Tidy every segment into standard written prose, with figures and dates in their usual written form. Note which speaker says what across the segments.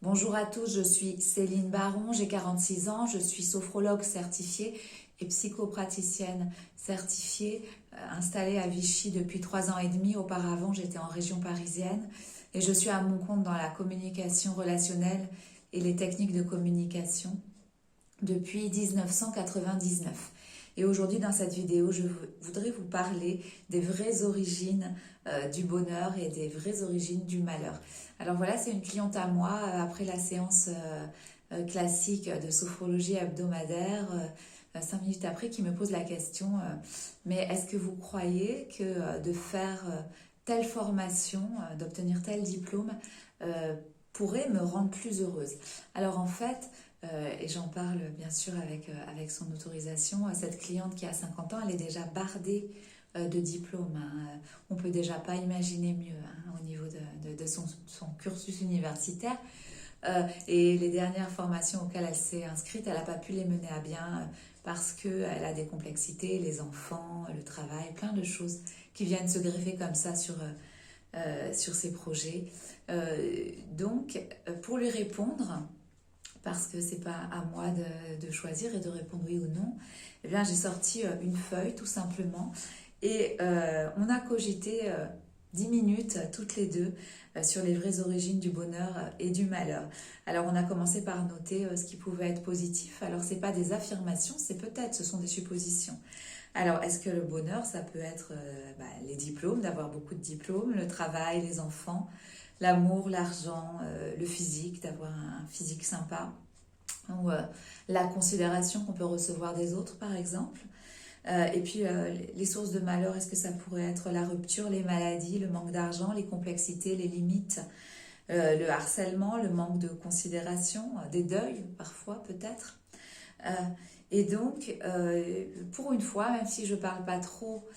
Speaker 1: Bonjour à tous, je suis Céline Baron, j'ai 46 ans, je suis sophrologue certifiée et psychopraticienne certifiée, installée à Vichy depuis 3 ans et demi. Auparavant, j'étais en région parisienne et je suis à mon compte dans la communication relationnelle et les techniques de communication depuis 1999. Et aujourd'hui, dans cette vidéo, je voudrais vous parler des vraies origines du bonheur et des vraies origines du malheur. Alors voilà, c'est une cliente à moi, après la séance classique de sophrologie hebdomadaire, 5 minutes après, qui me pose la question, mais est-ce que vous croyez que de faire telle formation, d'obtenir tel diplôme, pourrait me rendre plus heureuse? Alors en fait, et j'en parle bien sûr avec son autorisation, cette cliente qui a 50 ans, elle est déjà bardée de diplômes, hein. On peut déjà pas imaginer mieux, hein, au niveau de son cursus universitaire. Et les dernières formations auxquelles elle s'est inscrite, elle n'a pas pu les mener à bien parce qu'elle a des complexités, les enfants, le travail, plein de choses qui viennent se greffer comme ça sur ses projets. Donc, pour lui répondre, parce que c'est pas à moi de choisir et de répondre oui ou non, eh bien j'ai sorti une feuille tout simplement et on a cogité 10 minutes toutes les deux sur les vraies origines du bonheur et du malheur. Alors on a commencé par noter ce qui pouvait être positif. Alors c'est pas des affirmations, c'est peut-être, ce sont des suppositions. Alors est-ce que le bonheur, ça peut être les diplômes, d'avoir beaucoup de diplômes, le travail, les enfants, l'amour, l'argent, le physique, d'avoir un physique sympa, ou la considération qu'on peut recevoir des autres par exemple. Et puis les sources de malheur, est-ce que ça pourrait être la rupture, les maladies, le manque d'argent, les complexités, les limites, le harcèlement, le manque de considération, des deuils parfois peut-être. Euh, et donc, pour une fois, même si je parle pas trop,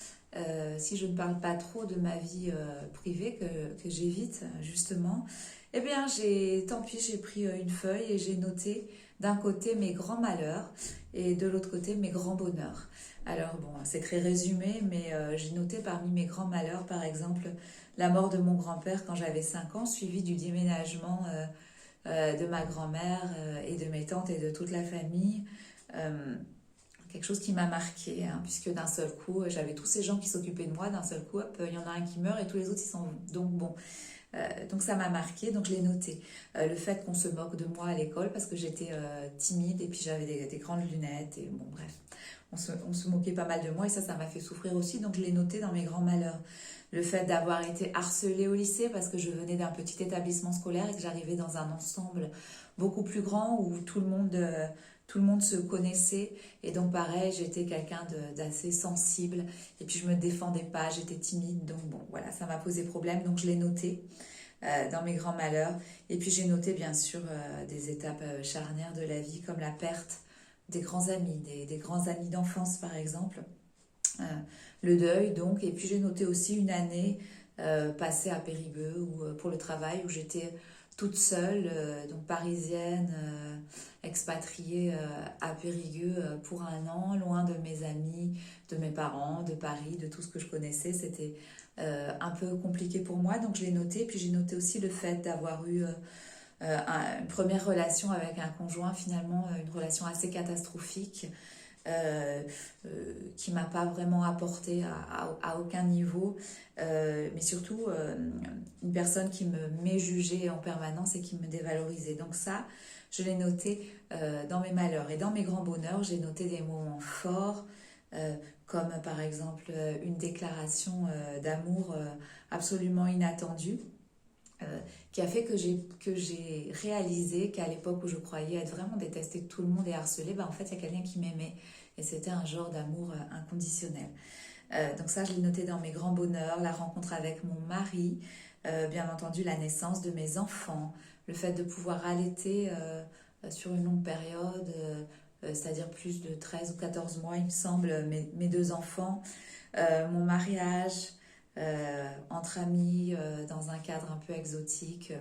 Speaker 1: si je ne parle pas trop de ma vie privée, que j'évite justement, eh bien, tant pis, j'ai pris une feuille et j'ai noté d'un côté mes grands malheurs et de l'autre côté mes grands bonheurs. Alors bon, c'est très résumé, mais j'ai noté parmi mes grands malheurs, par exemple, la mort de mon grand-père quand j'avais 5 ans, suivi du déménagement de ma grand-mère et de mes tantes et de toute la famille. Euh, Quelque chose qui m'a marqué, hein, puisque d'un seul coup, j'avais tous ces gens qui s'occupaient de moi, d'un seul coup, hop, il y en a un qui meurt et tous les autres, ils s'en vont. Donc bon, donc ça m'a marqué, donc je l'ai noté. Le fait qu'on se moque de moi à l'école parce que j'étais timide et puis j'avais des grandes lunettes et bon bref, on se moquait pas mal de moi et ça m'a fait souffrir aussi, donc je l'ai noté dans mes grands malheurs. Le fait d'avoir été harcelée au lycée parce que je venais d'un petit établissement scolaire et que j'arrivais dans un ensemble beaucoup plus grand où tout le monde se connaissait et donc pareil, j'étais quelqu'un d'assez sensible et puis je me défendais pas, j'étais timide, donc bon voilà, ça m'a posé problème, donc je l'ai noté dans mes grands malheurs. Et puis j'ai noté bien sûr des étapes charnières de la vie comme la perte des grands amis, des grands amis d'enfance par exemple, euh, le deuil donc. Et puis j'ai noté aussi une année passée à Périgueux pour le travail où j'étais toute seule, donc parisienne, expatriée à Périgueux pour un an, loin de mes amis, de mes parents, de Paris, de tout ce que je connaissais. C'était un peu compliqué pour moi, donc je l'ai noté. Puis j'ai noté aussi le fait d'avoir eu une première relation avec un conjoint, finalement une relation assez catastrophique, qui m'a pas vraiment apporté à aucun niveau, mais surtout une personne qui me méjugeait en permanence et qui me dévalorisait. Donc ça, je l'ai noté dans mes malheurs. Et dans mes grands bonheurs, j'ai noté des moments forts, comme par exemple une déclaration d'amour absolument inattendue, qui a fait que j'ai réalisé qu'à l'époque où je croyais être vraiment détestée de tout le monde et harcelée, en fait, il y a quelqu'un qui m'aimait. Et c'était un genre d'amour inconditionnel. Donc ça, je l'ai noté dans mes grands bonheurs, la rencontre avec mon mari, bien entendu la naissance de mes enfants, le fait de pouvoir allaiter sur une longue période, c'est-à-dire plus de 13 ou 14 mois, il me semble, mes deux enfants, mon mariage, entre amis, dans un cadre un peu exotique.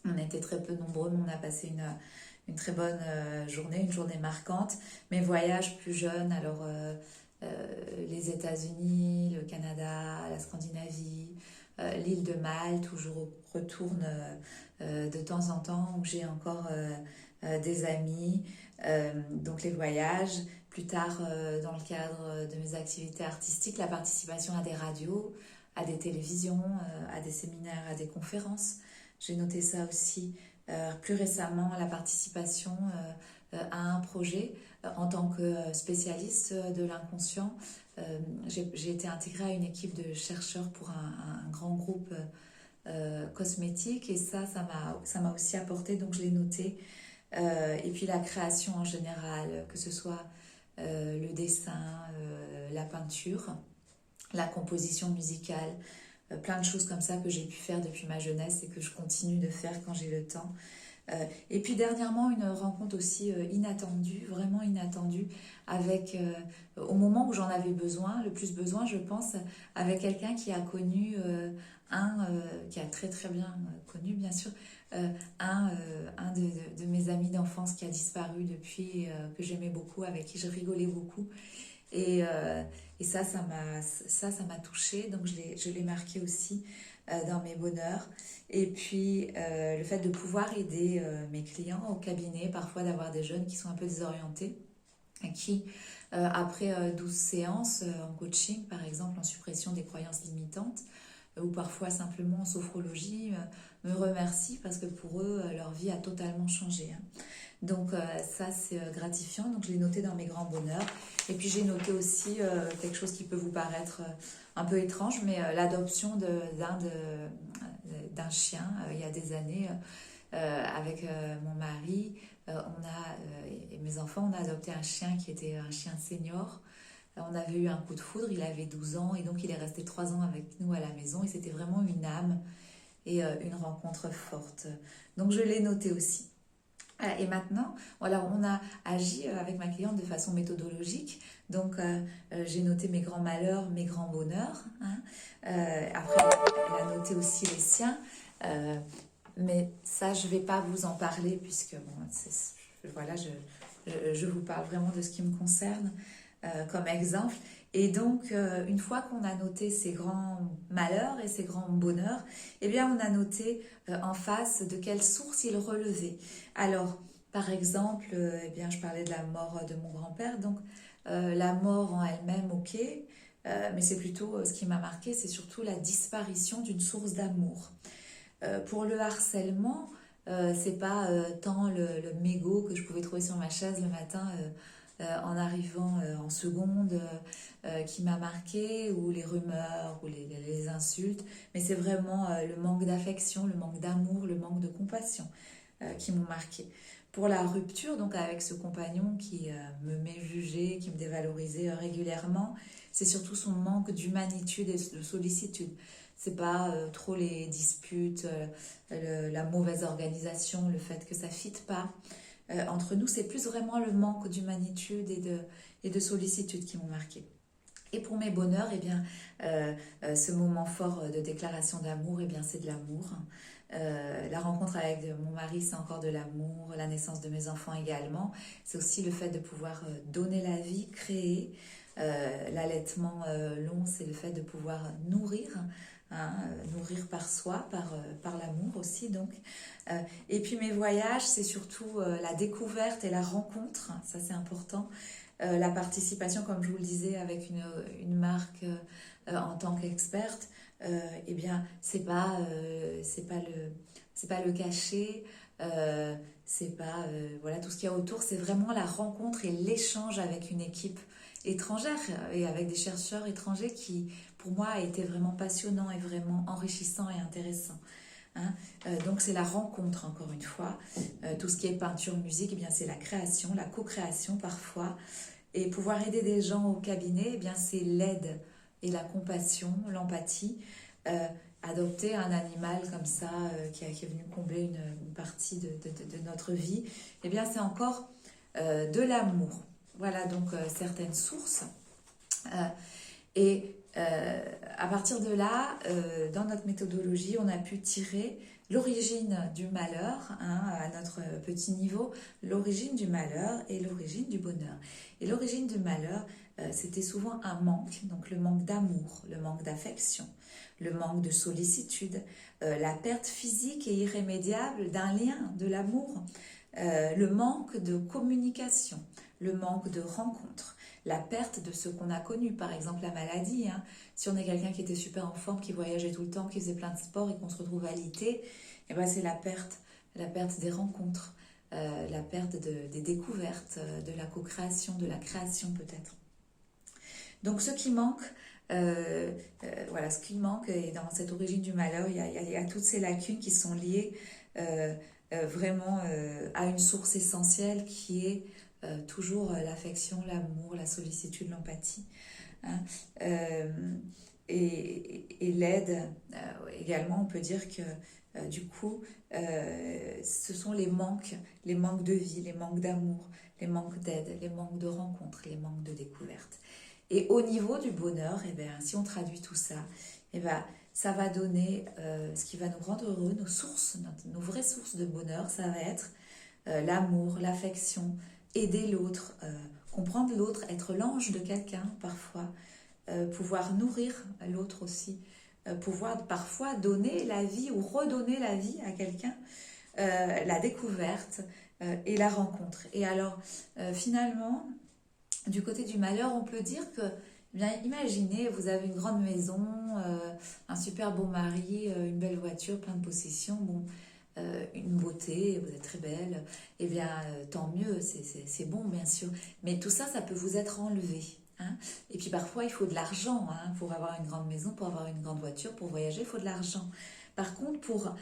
Speaker 1: On était très peu nombreux, mais on a passé une très bonne journée, une journée marquante. Mes voyages plus jeunes, alors les États-Unis, le Canada, la Scandinavie, l'île de Malte, où je retourne de temps en temps, où j'ai encore des amis, donc les voyages. Plus tard, dans le cadre de mes activités artistiques, la participation à des radios, à des télévisions, à des séminaires, à des conférences. J'ai noté ça aussi. Plus récemment, la participation à un projet en tant que spécialiste de l'inconscient. J'ai été intégrée à une équipe de chercheurs pour un grand groupe cosmétique, et ça m'a aussi apporté, donc je l'ai noté. Et puis la création en général, que ce soit le dessin, la peinture, la composition musicale, plein de choses comme ça que j'ai pu faire depuis ma jeunesse et que je continue de faire quand j'ai le temps. Et puis dernièrement, une rencontre aussi inattendue, vraiment inattendue, avec, au moment où j'en avais besoin, le plus besoin, je pense, avec quelqu'un qui a connu qui a très très bien connu, bien sûr, un de mes amis d'enfance qui a disparu depuis, que j'aimais beaucoup, avec qui je rigolais beaucoup. Et, euh, et ça m'a touchée, donc je l'ai marqué aussi dans mes bonheurs. Et puis le fait de pouvoir aider mes clients au cabinet, parfois d'avoir des jeunes qui sont un peu désorientés, et qui, après 12 séances en coaching, par exemple en suppression des croyances limitantes, ou parfois simplement en sophrologie, me remercient parce que pour eux, leur vie a totalement changé. Hein. Donc ça, c'est gratifiant. Donc je l'ai noté dans mes grands bonheurs. Et puis j'ai noté aussi quelque chose qui peut vous paraître un peu étrange, mais l'adoption d'un chien il y a des années avec mon mari. Et mes enfants, on a adopté un chien qui était un chien senior. On avait eu un coup de foudre, il avait 12 ans et donc il est resté 3 ans avec nous à la maison, et c'était vraiment une âme et une rencontre forte. Donc je l'ai noté aussi. Et maintenant, voilà, on a agi avec ma cliente de façon méthodologique. Donc, j'ai noté mes grands malheurs, mes grands bonheurs. Hein. Après, elle a noté aussi les siens. Mais ça, je ne vais pas vous en parler puisque, bon, voilà, je vous parle vraiment de ce qui me concerne comme exemple. Et donc, une fois qu'on a noté ces grands malheurs et ces grands bonheurs, eh bien, on a noté en face de quelle source ils relevaient. Alors, par exemple, eh bien, je parlais de la mort de mon grand-père, donc la mort en elle-même, ok, mais c'est plutôt ce qui m'a marqué, c'est surtout la disparition d'une source d'amour. Pour le harcèlement, c'est pas tant le mégot que je pouvais trouver sur ma chaise le matin en arrivant en seconde qui m'a marqué, ou les rumeurs, ou les insultes, mais c'est vraiment le manque d'affection, le manque d'amour, le manque de compassion qui m'ont marqué. Pour la rupture, donc avec ce compagnon qui me méjugeait, qui me dévalorisait régulièrement, c'est surtout son manque d'humanitude et de sollicitude. C'est pas trop les disputes, la mauvaise organisation, le fait que ça ne fitte pas entre nous, c'est plus vraiment le manque d'humanitude et de sollicitude qui m'ont marqué. Et pour mes bonheurs, eh bien, ce moment fort de déclaration d'amour, eh bien, c'est de l'amour. La rencontre avec mon mari, c'est encore de l'amour. La naissance de mes enfants également. C'est aussi le fait de pouvoir donner la vie, créer. L'allaitement long, c'est le fait de pouvoir nourrir. Hein, nourrir par soi, par l'amour aussi. Donc. Et puis mes voyages, c'est surtout la découverte et la rencontre. Ça, c'est important. La participation, comme je vous le disais, avec une marque en tant qu'experte, eh bien, c'est pas le cachet, c'est pas voilà tout ce qu'il y a autour. C'est vraiment la rencontre et l'échange avec une équipe étrangère et avec des chercheurs étrangers qui, pour moi, a été vraiment passionnant et vraiment enrichissant et intéressant. Hein. Donc c'est la rencontre, encore une fois. Tout ce qui est peinture, musique, eh bien c'est la création, la co-création parfois. Et pouvoir aider des gens au cabinet, eh bien c'est l'aide et la compassion, l'empathie. Adopter un animal comme ça qui est venu combler une partie de notre vie, eh bien c'est encore de l'amour. Voilà donc certaines sources. Et À partir de là, dans notre méthodologie, on a pu tirer l'origine du malheur, hein, à notre petit niveau, l'origine du malheur et l'origine du bonheur. Et l'origine du malheur, c'était souvent un manque, donc le manque d'amour, le manque d'affection, le manque de sollicitude, la perte physique et irrémédiable d'un lien, de l'amour, le manque de communication, le manque de rencontre, la perte de ce qu'on a connu, par exemple la maladie. Hein. Si on est quelqu'un qui était super en forme, qui voyageait tout le temps, qui faisait plein de sport et qu'on se retrouve alité, eh ben c'est la perte des rencontres, la perte des découvertes, de la co-création, de la création peut-être. Donc ce qui manque, voilà, ce qui manque, et dans cette origine du malheur, il y a toutes ces lacunes qui sont liées vraiment à une source essentielle qui est toujours l'affection, l'amour, la sollicitude, l'empathie. Hein. Et l'aide, également, on peut dire que du coup, ce sont les manques de vie, les manques d'amour, les manques d'aide, les manques de rencontres, les manques de découverte. Et au niveau du bonheur, eh bien, si on traduit tout ça, eh bien, ça va donner ce qui va nous rendre heureux, nos sources, nos vraies sources de bonheur, ça va être l'amour, l'affection, aider l'autre, comprendre l'autre, être l'ange de quelqu'un parfois, pouvoir nourrir l'autre aussi, pouvoir parfois donner la vie ou redonner la vie à quelqu'un, la découverte et la rencontre. Et alors, finalement, du côté du malheur, on peut dire que, eh bien, imaginez, vous avez une grande maison, un super beau mari, une belle voiture, plein de possessions, bon, une beauté, vous êtes très belle, eh bien, tant mieux, c'est bon, bien sûr. Mais tout ça, ça peut vous être enlevé. Hein. Et puis parfois, il faut de l'argent, hein, pour avoir une grande maison, pour avoir une grande voiture, pour voyager, il faut de l'argent. Par contre, pour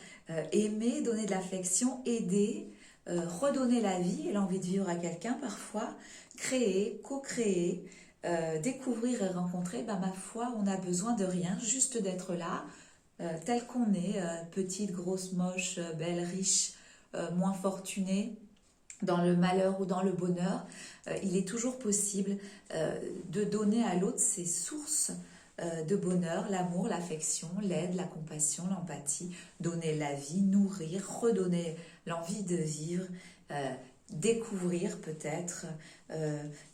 Speaker 1: aimer, donner de l'affection, aider, redonner la vie et l'envie de vivre à quelqu'un, parfois, créer, co-créer, découvrir et rencontrer, ben, ma foi, on n'a besoin de rien, juste d'être là, tel qu'on est, petite, grosse, moche, belle, riche, moins fortunée, dans le malheur ou dans le bonheur, il est toujours possible de donner à l'autre ses sources de bonheur, l'amour, l'affection, l'aide, la compassion, l'empathie, donner la vie, nourrir, redonner l'envie de vivre, découvrir peut-être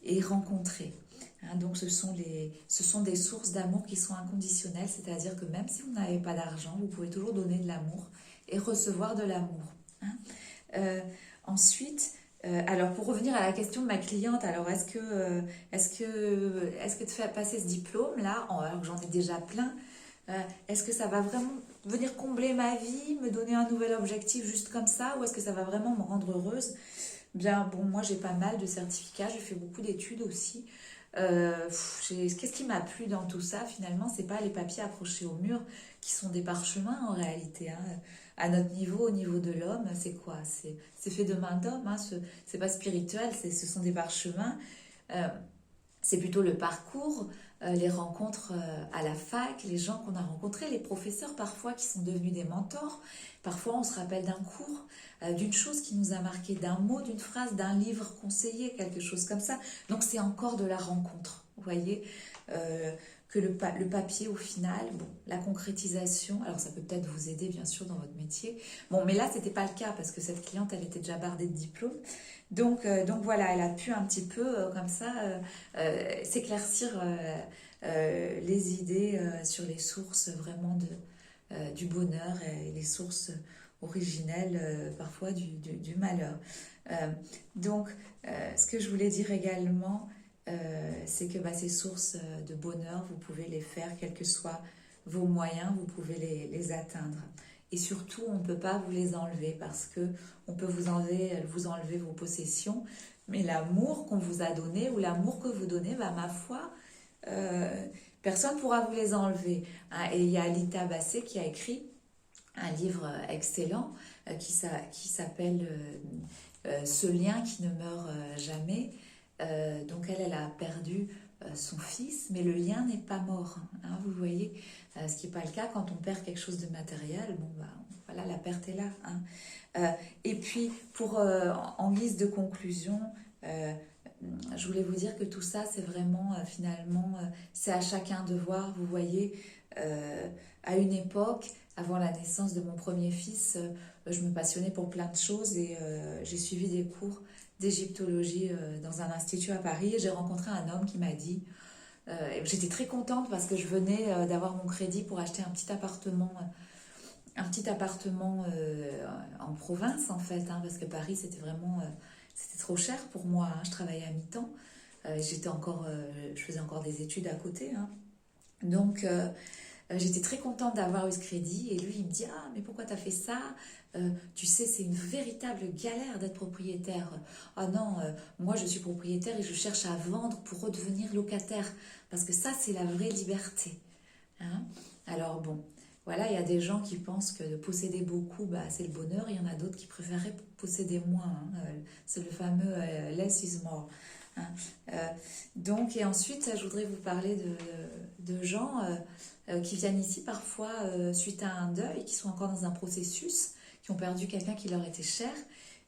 Speaker 1: et rencontrer. Hein, donc ce sont des sources d'amour qui sont inconditionnelles, c'est-à-dire que même si vous n'avez pas d'argent, vous pouvez toujours donner de l'amour et recevoir de l'amour. Hein. Ensuite, alors pour revenir à la question de ma cliente, alors est-ce que de faire passer ce diplôme-là, alors que j'en ai déjà plein, est-ce que ça va vraiment venir combler ma vie, me donner un nouvel objectif juste comme ça, ou est-ce que ça va vraiment me rendre heureuse? Bien, bon, moi j'ai pas mal de certificats, j'ai fait beaucoup d'études aussi. Qu'est-ce qui m'a plu dans tout ça finalement? C'est pas les papiers accrochés au mur qui sont des parchemins en réalité. Hein. À notre niveau, au niveau de l'homme, c'est quoi? C'est fait de main d'homme. Hein. C'est pas spirituel, ce sont des parchemins. Euh, c'est plutôt le parcours, les rencontres à la fac, les gens qu'on a rencontrés, les professeurs parfois qui sont devenus des mentors. Parfois on se rappelle d'un cours, d'une chose qui nous a marqué, d'un mot, d'une phrase, d'un livre conseillé, quelque chose comme ça. Donc c'est encore de la rencontre, vous voyez, que le papier au final, bon, la concrétisation, alors ça peut peut-être vous aider bien sûr dans votre métier. Bon, mais là c'était pas le cas parce que cette cliente elle était déjà bardée de diplômes. Donc voilà, elle a pu un petit peu comme ça s'éclaircir les idées sur les sources vraiment du bonheur et les sources originelles parfois du malheur. Euh, donc ce que je voulais dire également, c'est que ces sources de bonheur, vous pouvez les faire, quels que soient vos moyens, vous pouvez les atteindre. Et surtout, on ne peut pas vous les enlever parce que on peut vous enlever vos possessions, mais l'amour qu'on vous a donné ou l'amour que vous donnez, ma foi, personne ne pourra vous les enlever. Hein. Et il y a Alita Bassé qui a écrit un livre excellent qui s'appelle Ce lien qui ne meurt jamais. Donc elle a perdu son fils, mais le lien n'est pas mort. Hein, vous voyez, ce qui n'est pas le cas quand on perd quelque chose de matériel. Bon, voilà, la perte est là. Hein. Et puis, en guise de conclusion, je voulais vous dire que tout ça, c'est vraiment, finalement, c'est à chacun de voir. Vous voyez, à une époque, avant la naissance de mon premier fils, je me passionnais pour plein de choses et j'ai suivi des cours d'égyptologie dans un institut à Paris. Et j'ai rencontré un homme qui m'a dit, j'étais très contente parce que je venais d'avoir mon crédit pour acheter un petit appartement en province en fait, hein, parce que Paris c'était vraiment, c'était trop cher pour moi, hein. Je travaillais à mi-temps, je faisais encore des études à côté, hein. Donc j'étais très contente d'avoir eu ce crédit et lui il me dit ah mais pourquoi t'as fait ça. Tu sais c'est une véritable galère d'être propriétaire. Ah non, moi je suis propriétaire et je cherche à vendre pour redevenir locataire parce que ça c'est la vraie liberté, hein. Alors bon, voilà, il y a des gens qui pensent que de posséder beaucoup, bah, c'est le bonheur. Il y en a d'autres qui préféraient posséder moins, hein. C'est le fameux less is more, hein. Euh, donc, et ensuite, je voudrais vous parler de gens qui viennent ici parfois suite à un deuil, qui sont encore dans un processus, qui ont perdu quelqu'un qui leur était cher.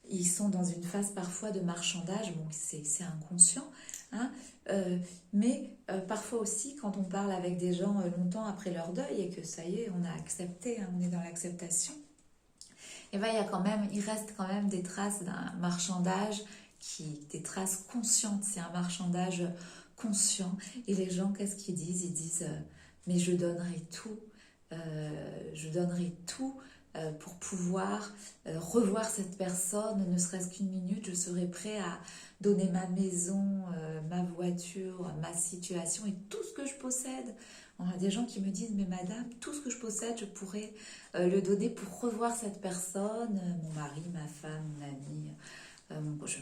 Speaker 1: Ils sont dans une phase parfois de marchandage, bon, c'est inconscient, hein. Mais parfois aussi, quand on parle avec des gens longtemps après leur deuil et que ça y est, on a accepté, hein, on est dans l'acceptation, et ben il reste quand même des traces d'un marchandage des traces conscientes. C'est un marchandage conscient. Et les gens, qu'est-ce qu'ils disent? Ils disent, mais je donnerai tout pour pouvoir revoir cette personne, ne serait-ce qu'une minute. Je serai prêt à donner ma maison, ma voiture, ma situation et tout ce que je possède. On a des gens qui me disent, mais madame, tout ce que je possède, je pourrais le donner pour revoir cette personne, mon mari, ma femme, mon ami,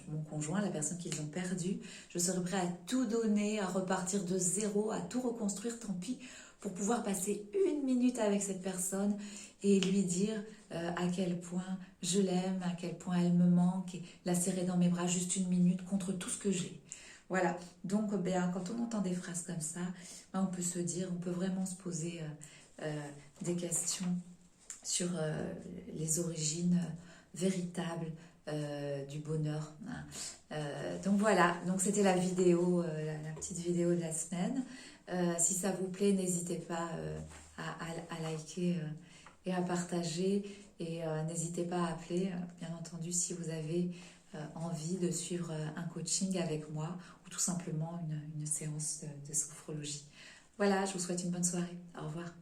Speaker 1: mon conjoint, la personne qu'ils ont perdue. Je serais prêt à tout donner, à repartir de zéro, à tout reconstruire, tant pis, pour pouvoir passer une minute avec cette personne et lui dire à quel point je l'aime, à quel point elle me manque, et la serrer dans mes bras juste une minute contre tout ce que j'ai. Voilà, donc quand on entend des phrases comme ça, on peut se dire, on peut vraiment se poser des questions sur les origines véritables du bonheur, hein. Donc voilà, donc c'était la vidéo, la petite vidéo de la semaine. Si ça vous plaît, n'hésitez pas à liker et à partager. Et n'hésitez pas à appeler, bien entendu, si vous avez envie de suivre un coaching avec moi ou tout simplement une séance de sophrologie. Voilà, je vous souhaite une bonne soirée. Au revoir.